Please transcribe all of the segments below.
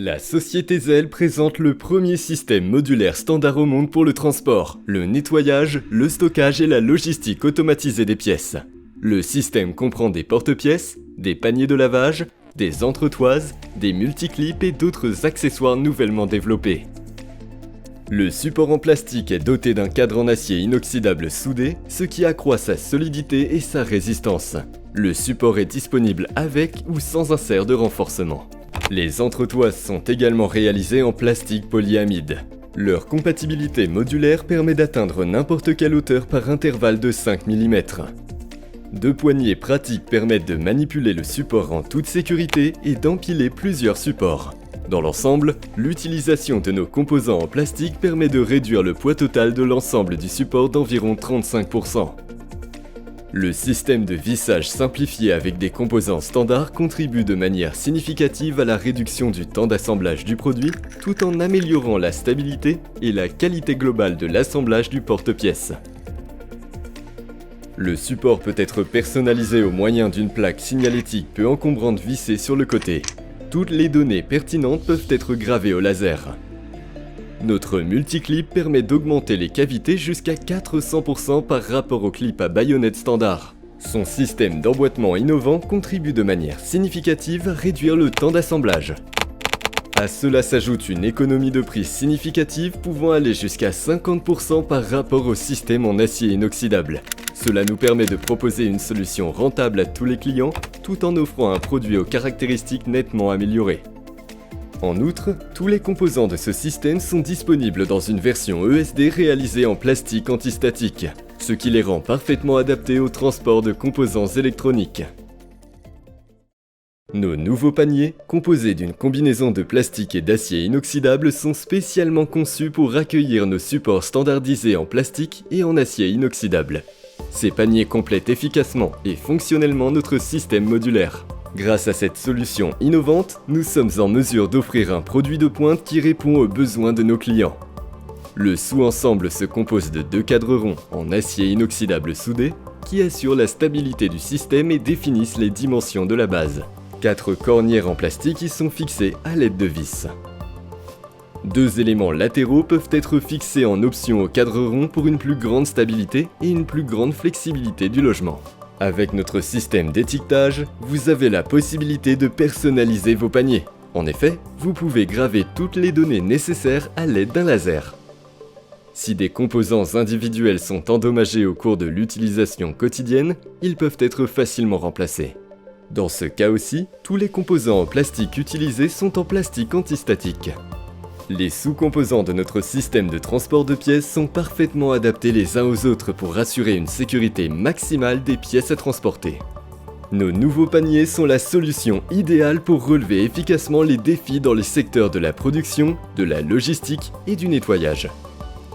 La société Zell présente le premier système modulaire standard au monde pour le transport, le nettoyage, le stockage et la logistique automatisée des pièces. Le système comprend des porte-pièces, des paniers de lavage, des entretoises, des multiclips et d'autres accessoires nouvellement développés. Le support en plastique est doté d'un cadre en acier inoxydable soudé, ce qui accroît sa solidité et sa résistance. Le support est disponible avec ou sans insert de renforcement. Les entretoises sont également réalisées en plastique polyamide. Leur compatibilité modulaire permet d'atteindre n'importe quelle hauteur par intervalle de 5 mm. Deux poignées pratiques permettent de manipuler le support en toute sécurité et d'empiler plusieurs supports. Dans l'ensemble, l'utilisation de nos composants en plastique permet de réduire le poids total de l'ensemble du support d'environ 35%. Le système de vissage simplifié avec des composants standards contribue de manière significative à la réduction du temps d'assemblage du produit, tout en améliorant la stabilité et la qualité globale de l'assemblage du porte-pièces. Le support peut être personnalisé au moyen d'une plaque signalétique peu encombrante vissée sur le côté. Toutes les données pertinentes peuvent être gravées au laser. Notre multiclip permet d'augmenter les cavités jusqu'à 400% par rapport au clip à baïonnette standard. Son système d'emboîtement innovant contribue de manière significative à réduire le temps d'assemblage. À cela s'ajoute une économie de prix significative pouvant aller jusqu'à 50% par rapport au système en acier inoxydable. Cela nous permet de proposer une solution rentable à tous les clients, tout en offrant un produit aux caractéristiques nettement améliorées. En outre, tous les composants de ce système sont disponibles dans une version ESD réalisée en plastique antistatique, ce qui les rend parfaitement adaptés au transport de composants électroniques. Nos nouveaux paniers, composés d'une combinaison de plastique et d'acier inoxydable, sont spécialement conçus pour accueillir nos supports standardisés en plastique et en acier inoxydable. Ces paniers complètent efficacement et fonctionnellement notre système modulaire. Grâce à cette solution innovante, nous sommes en mesure d'offrir un produit de pointe qui répond aux besoins de nos clients. Le sous-ensemble se compose de deux cadres ronds en acier inoxydable soudé qui assurent la stabilité du système et définissent les dimensions de la base. 4 cornières en plastique y sont fixées à l'aide de vis. 2 éléments latéraux peuvent être fixés en option au cadre rond pour une plus grande stabilité et une plus grande flexibilité du logement. Avec notre système d'étiquetage, vous avez la possibilité de personnaliser vos paniers. En effet, vous pouvez graver toutes les données nécessaires à l'aide d'un laser. Si des composants individuels sont endommagés au cours de l'utilisation quotidienne, ils peuvent être facilement remplacés. Dans ce cas aussi, tous les composants en plastique utilisés sont en plastique antistatique. Les sous-composants de notre système de transport de pièces sont parfaitement adaptés les uns aux autres pour assurer une sécurité maximale des pièces à transporter. Nos nouveaux paniers sont la solution idéale pour relever efficacement les défis dans les secteurs de la production, de la logistique et du nettoyage.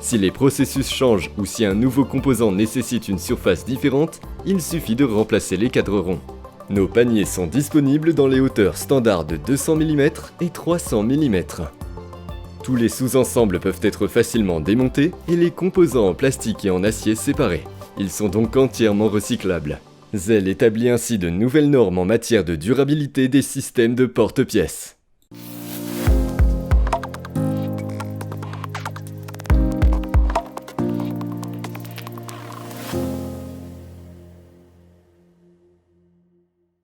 Si les processus changent ou si un nouveau composant nécessite une surface différente, il suffit de remplacer les cadres ronds. Nos paniers sont disponibles dans les hauteurs standards de 200 mm et 300 mm. Tous les sous-ensembles peuvent être facilement démontés et les composants en plastique et en acier séparés. Ils sont donc entièrement recyclables. Zell établit ainsi de nouvelles normes en matière de durabilité des systèmes de porte-pièces.